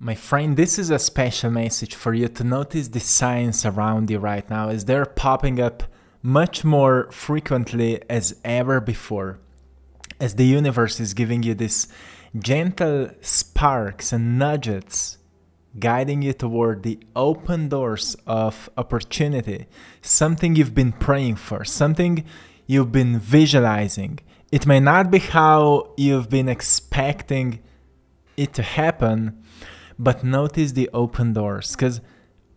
My friend, this is a special message for you to notice the signs around you right now as they're popping up much more frequently as ever before. As the universe is giving you these gentle sparks and nudges, guiding you toward the open doors of opportunity, something you've been praying for, something you've been visualizing. It may not be how you've been expecting it to happen, but notice the open doors, because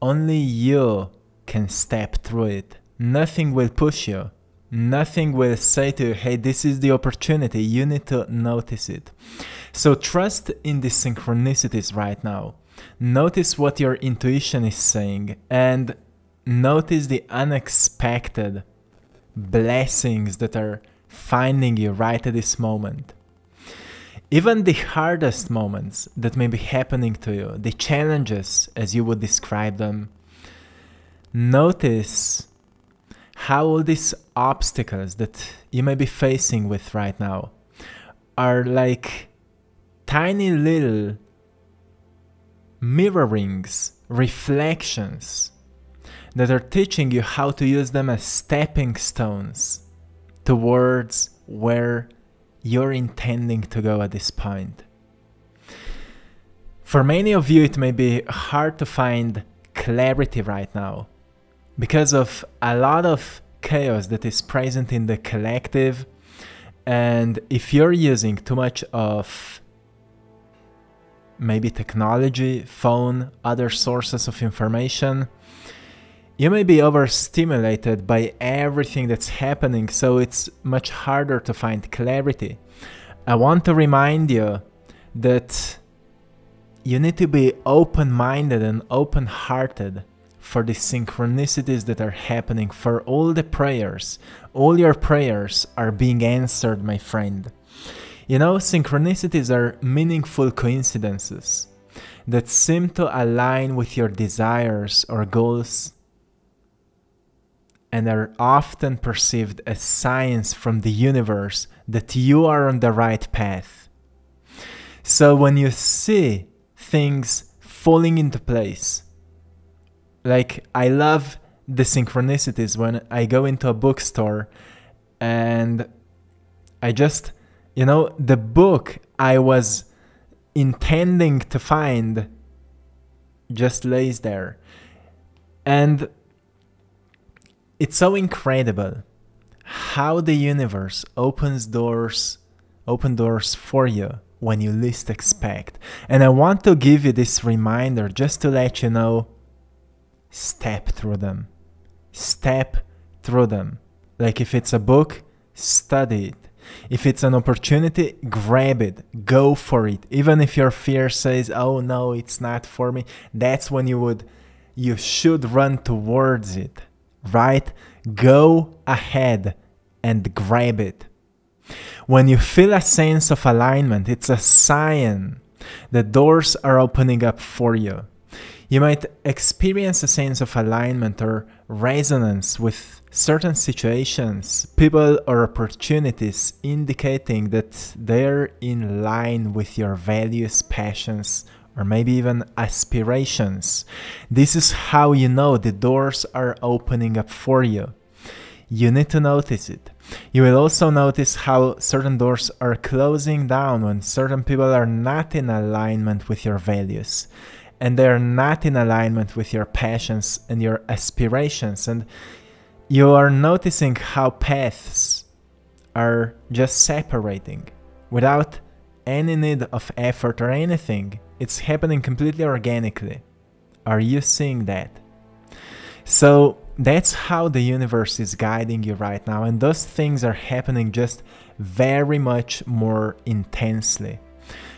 only you can step through it. Nothing will push you. Nothing will say to you, hey, this is the opportunity. You need to notice it. So trust in the synchronicities right now. Notice what your intuition is saying and notice the unexpected blessings that are finding you right at this moment. Even the hardest moments that may be happening to you, the challenges as you would describe them, notice how all these obstacles that you may be facing with right now are like tiny little mirrorings, reflections that are teaching you how to use them as stepping stones towards where you're intending to go at this point. For many of you, it may be hard to find clarity right now because of a lot of chaos that is present in the collective. And if you're using too much of maybe technology, phone, other sources of information, you may be overstimulated by everything that's happening, so it's much harder to find clarity. I want to remind you that you need to be open-minded and open-hearted for the synchronicities that are happening, for all the prayers. All your prayers are being answered, my friend. You know, synchronicities are meaningful coincidences that seem to align with your desires or goals and are often perceived as signs from the universe that you are on the right path. So when you see things falling into place, like I love the synchronicities when I go into a bookstore and I just, the book I was intending to find just lays there. And it's so incredible how the universe open doors for you when you least expect. And I want to give you this reminder just to let you know, step through them. Step through them. Like if it's a book, study it. If it's an opportunity, grab it. Go for it. Even if your fear says, oh no, it's not for me, that's when you should run towards it. Right? Go ahead and grab it. When you feel a sense of alignment, it's a sign that doors are opening up for you. You might experience a sense of alignment or resonance with certain situations, people, or opportunities, indicating that they're in line with your values, passions, or maybe even aspirations. This is how you know the doors are opening up for you. You need to notice it. You will also notice how certain doors are closing down when certain people are not in alignment with your values. And they're not in alignment with your passions and your aspirations. And you are noticing how paths are just separating without any need of effort or anything. It's happening completely organically. Are you seeing that? So that's how the universe is guiding you right now. And those things are happening just very much more intensely.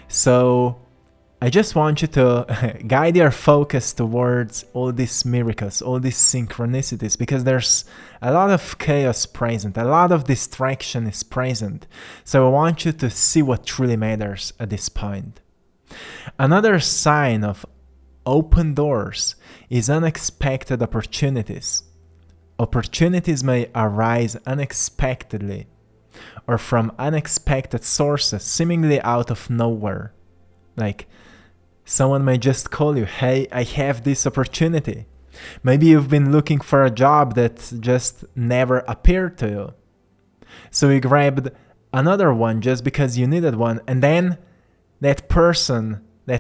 So I just want you to guide your focus towards all these miracles, all these synchronicities, because there's a lot of chaos present, a lot of distraction is present. So I want you to see what truly matters at this point. Another sign of open doors is unexpected opportunities. Opportunities may arise unexpectedly or from unexpected sources, seemingly out of nowhere. Like Someone may just call you, hey, I have this opportunity. Maybe you've been looking for a job that just never appeared to you. So you grabbed another one just because you needed one, and then that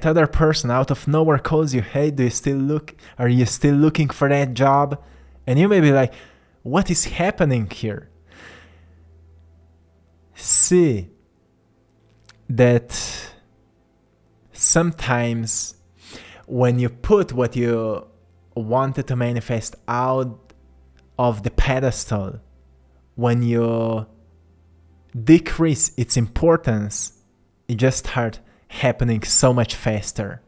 other person out of nowhere calls you, hey, are you still looking for that job? And you may be like, what is happening here? See that sometimes when you put what you wanted to manifest out of the pedestal, when you decrease its importance, it just starts happening so much faster.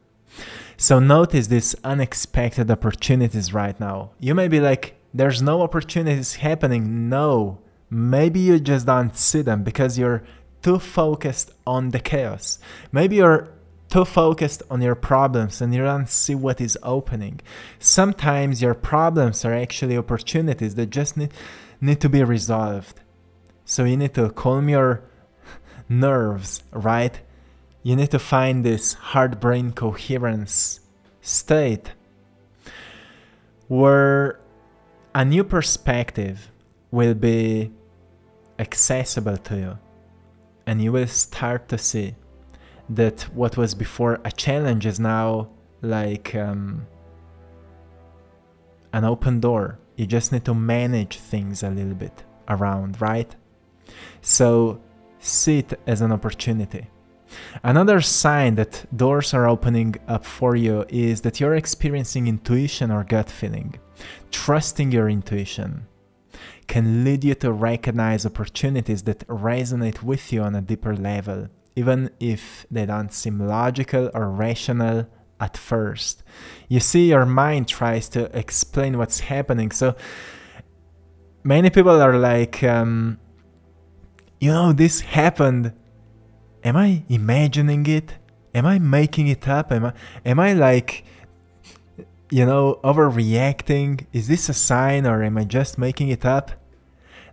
So notice these unexpected opportunities right now. You may be like, there's no opportunities happening. No, maybe you just don't see them because you're too focused on the chaos. Maybe you're too focused on your problems and you don't see what is opening. Sometimes your problems are actually opportunities that just need to be resolved. So you need to calm your nerves, right? You need to find this heart-brain coherence state where a new perspective will be accessible to you, and you will start to see that what was before a challenge is now like an open door. You just need to manage things a little bit around, right? So see it as an opportunity. Another sign that doors are opening up for you is that you're experiencing intuition or gut feeling. Trusting your intuition can lead you to recognize opportunities that resonate with you on a deeper level, even if they don't seem logical or rational at first. You see, your mind tries to explain what's happening. So many people are like, this happened. Am I imagining it? Am I making it up? Am I like, overreacting? Is this a sign or am I just making it up?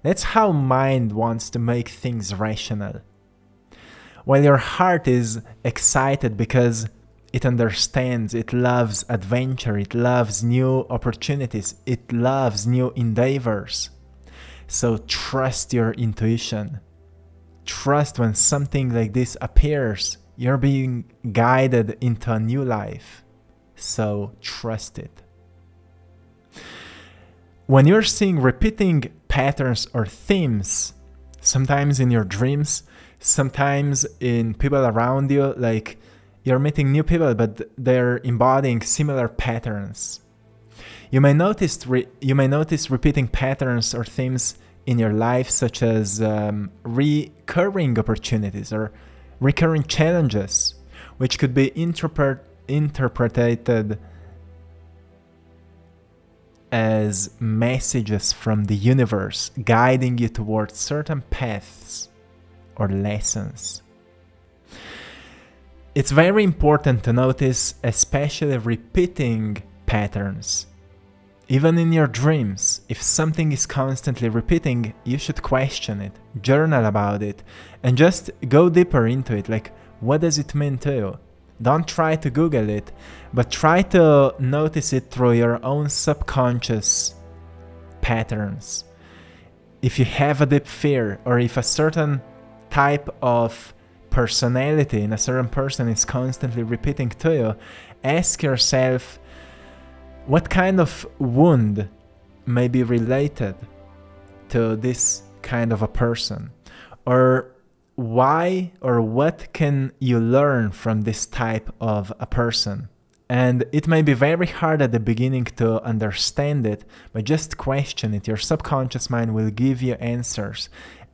That's how mind wants to make things rational. While your heart is excited because it understands, it loves adventure, it loves new opportunities, it loves new endeavors. So trust your intuition. Trust when something like this appears, you're being guided into a new life. So trust it. When you're seeing repeating patterns or themes, sometimes in your dreams, sometimes in people around you, like you're meeting new people, but they're embodying similar patterns. You may notice repeating patterns or themes in your life, such as recurring opportunities or recurring challenges, which could be interpreted as messages from the universe guiding you towards certain paths or lessons. It's very important to notice especially repeating patterns. Even in your dreams, if something is constantly repeating, you should question it, journal about it, and just go deeper into it. Like, what does it mean to you? Don't try to Google it, but try to notice it through your own subconscious patterns. If you have a deep fear, or if a certain type of personality in a certain person is constantly repeating to you, ask yourself, what kind of wound may be related to this kind of a person? Or why or what can you learn from this type of a person? And it may be very hard at the beginning to understand it, but just question it. Your subconscious mind will give you answers.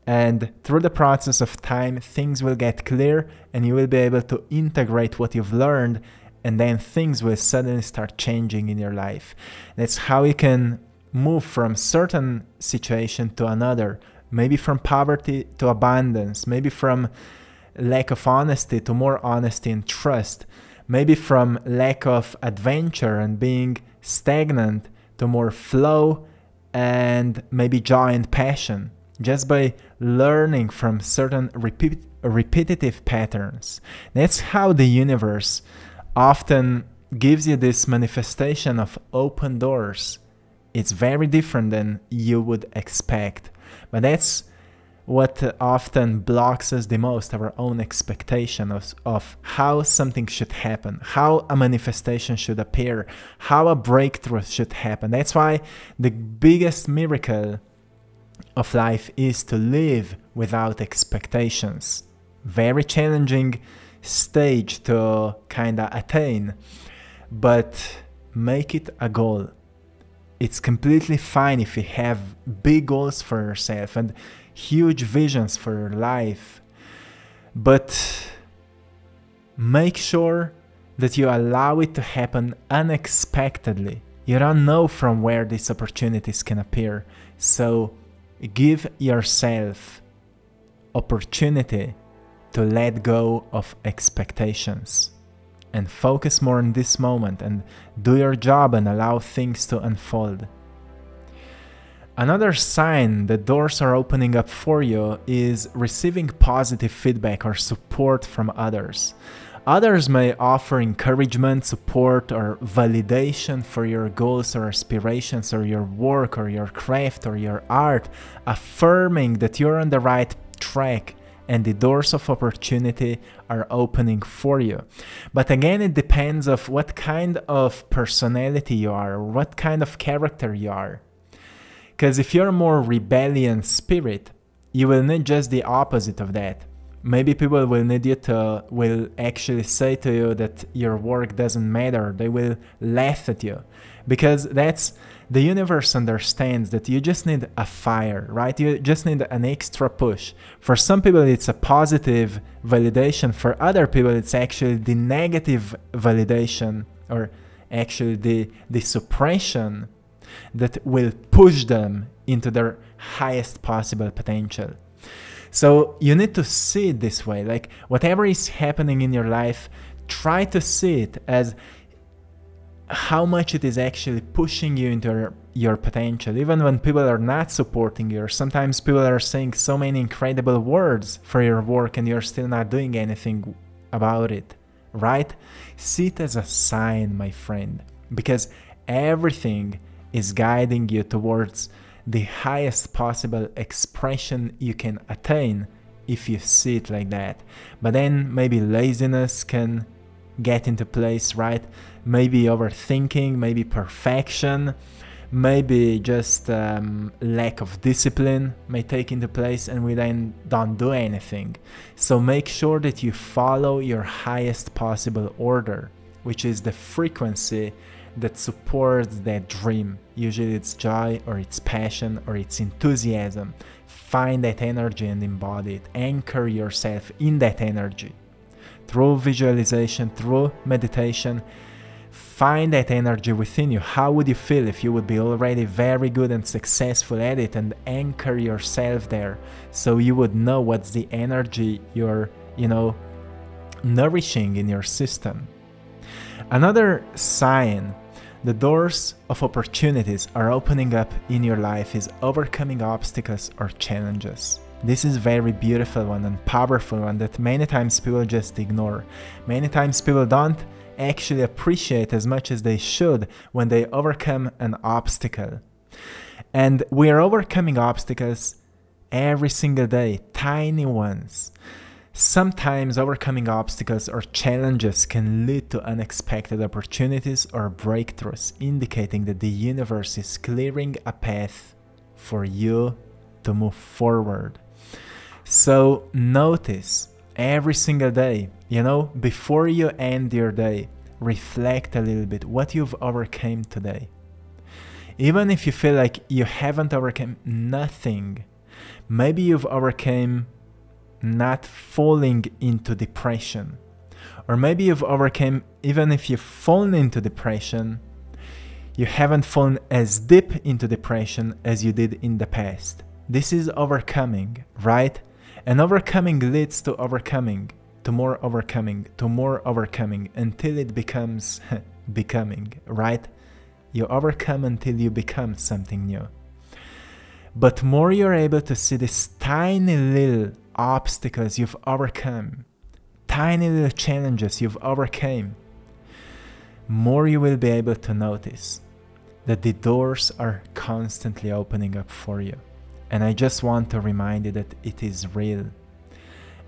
And through the process of time, things will get clear and you will be able to integrate what you've learned, and then things will suddenly start changing in your life. That's how you can move from certain situation to another, maybe from poverty to abundance, maybe from lack of honesty to more honesty and trust, maybe from lack of adventure and being stagnant to more flow and maybe joy and passion, just by learning from certain repetitive patterns. That's how the universe often gives you this manifestation of open doors. It's very different than you would expect. But that's what often blocks us the most, our own expectation of how something should happen, how a manifestation should appear, how a breakthrough should happen. That's why the biggest miracle of life is to live without expectations. Very challenging stage to kind of attain, but make it a goal. It's completely fine if you have big goals for yourself and huge visions for your life, but make sure that you allow it to happen unexpectedly. You don't know from where these opportunities can appear, so give yourself opportunity to let go of expectations and focus more on this moment and do your job and allow things to unfold. Another sign that doors are opening up for you is receiving positive feedback or support from others. Others may offer encouragement, support, or validation for your goals or aspirations or your work or your craft or your art, affirming that you're on the right track and the doors of opportunity are opening for you. But again, it depends on what kind of personality you are, or what kind of character you are. Because if you're a more rebellion spirit, you will need just the opposite of that. Maybe people will actually say to you that your work doesn't matter. They will laugh at you, because the universe understands that you just need a fire, right? You just need an extra push. For some people, it's a positive validation. For other people, it's actually the negative validation, or actually the suppression that will push them into their highest possible potential. So you need to see it this way, like whatever is happening in your life, try to see it as how much it is actually pushing you into your potential. Even when people are not supporting you, or sometimes people are saying so many incredible words for your work and you're still not doing anything about it, right? See it as a sign, my friend, because everything is guiding you towards the highest possible expression you can attain if you see it like that. But then maybe laziness can get into place, right? Maybe overthinking, maybe perfection, maybe just lack of discipline may take into place, and we then don't do anything. So make sure that you follow your highest possible order, which is the frequency that supports that dream. Usually it's joy, or it's passion, or it's enthusiasm. Find that energy and embody it. Anchor yourself in that energy. Through visualization, through meditation, find that energy within you. How would you feel if you would be already very good and successful at it, and anchor yourself there so you would know what's the energy you're, nourishing in your system. Another sign the doors of opportunities are opening up in your life is overcoming obstacles or challenges. This is a very beautiful one and powerful one that many times people just ignore. Many times people don't actually appreciate as much as they should when they overcome an obstacle. And we are overcoming obstacles every single day, tiny ones. Sometimes overcoming obstacles or challenges can lead to unexpected opportunities or breakthroughs, indicating that the universe is clearing a path for you to move forward. So notice every single day, before you end your day, reflect a little bit what you've overcome today. Even if you feel like you haven't overcome nothing, maybe you've overcome not falling into depression, or maybe you've overcome, even if you've fallen into depression, you haven't fallen as deep into depression as you did in the past. This is overcoming, right? And overcoming leads to overcoming, to more overcoming, to more overcoming, until it becomes becoming, right? You overcome until you become something new. But more you're able to see these tiny little obstacles you've overcome, tiny little challenges you've overcome, more you will be able to notice that the doors are constantly opening up for you. And I just want to remind you that it is real.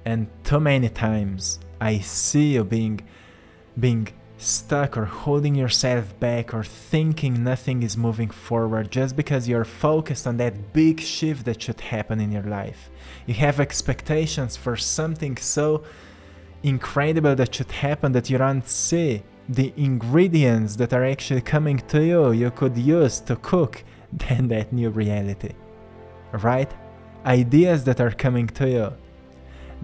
And too many times I see you being stuck or holding yourself back or thinking nothing is moving forward just because you're focused on that big shift that should happen in your life. You have expectations for something so incredible that should happen that you don't see the ingredients that are actually coming to you could use to cook then that new reality, right? Ideas that are coming to you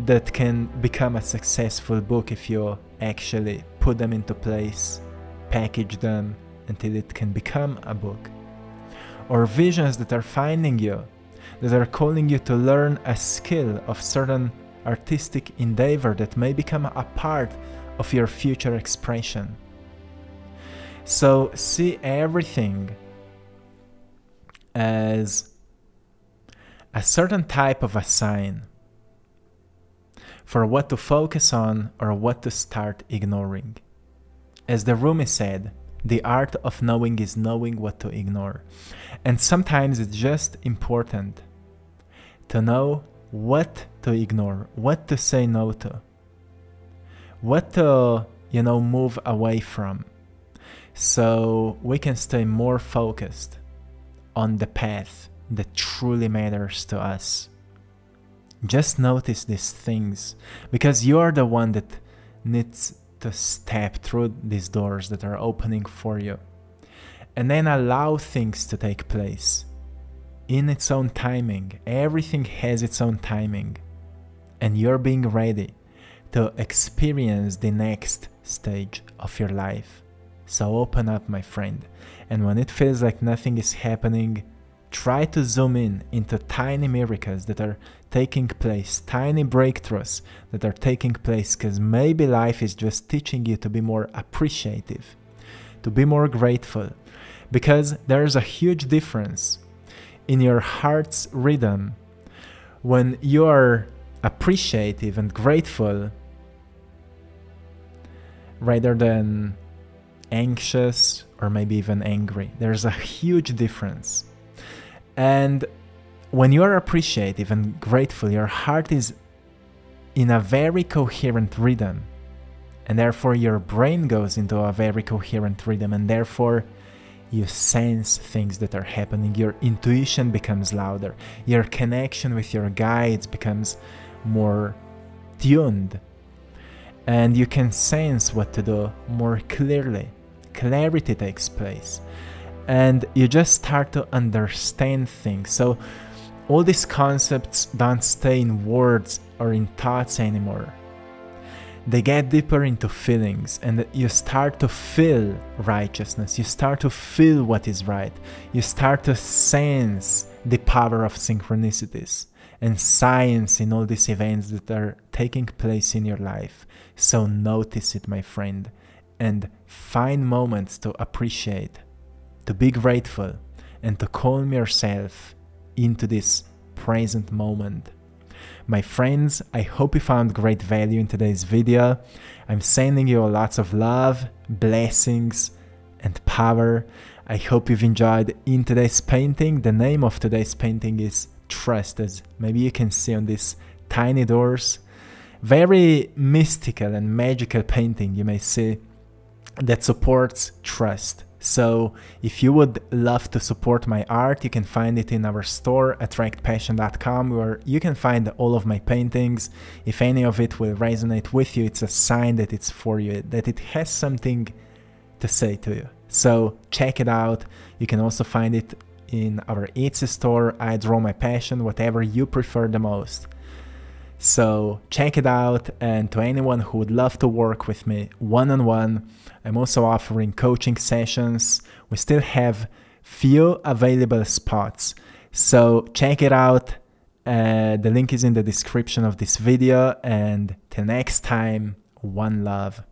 that can become a successful book if you actually put them into place, package them until it can become a book. Or visions that are finding you, that are calling you to learn a skill of certain artistic endeavor that may become a part of your future expression. So see everything as a certain type of a sign for what to focus on or what to start ignoring. As the Rumi said, the art of knowing is knowing what to ignore. And sometimes it's just important to know what to ignore, what to say no to, what to, move away from, so we can stay more focused on the path that truly matters to us. Just notice these things, because you are the one that needs to step through these doors that are opening for you, and then allow things to take place in its own timing. Everything has its own timing, and you're being ready to experience the next stage of your life. So open up, my friend, and when it feels like nothing is happening, try to zoom in into tiny miracles that are taking place, tiny breakthroughs that are taking place, because maybe life is just teaching you to be more appreciative, to be more grateful, because there's a huge difference in your heart's rhythm when you are appreciative and grateful rather than anxious or maybe even angry. There's a huge difference. And when you are appreciative and grateful, your heart is in a very coherent rhythm, and therefore your brain goes into a very coherent rhythm, and therefore you sense things that are happening. Your intuition becomes louder, your connection with your guides becomes more tuned, and you can sense what to do more clearly. Clarity takes place, and you just start to understand things. So all these concepts don't stay in words or in thoughts anymore. They get deeper into feelings, and you start to feel righteousness. You start to feel what is right. You start to sense the power of synchronicities and science in all these events that are taking place in your life. So notice it, my friend, and find moments to appreciate, to be grateful, and to calm yourself into this present moment. My friends, I hope you found great value in today's video. I'm sending you lots of love, blessings, and power. I hope you've enjoyed in today's painting. The name of today's painting is Trust, as maybe you can see on these tiny doors. Very mystical and magical painting, you may see, that supports trust. So if you would love to support my art, you can find it in our store, attractpassion.com, where you can find all of my paintings. If any of it will resonate with you, it's a sign that it's for you, that it has something to say to you. So check it out. You can also find it in our Etsy store, I Draw My Passion, whatever you prefer the most. So check it out, and to anyone who would love to work with me one-on-one, I'm also offering coaching sessions. We still have few available spots, so check it out. The link is in the description of this video, and till next time, one love.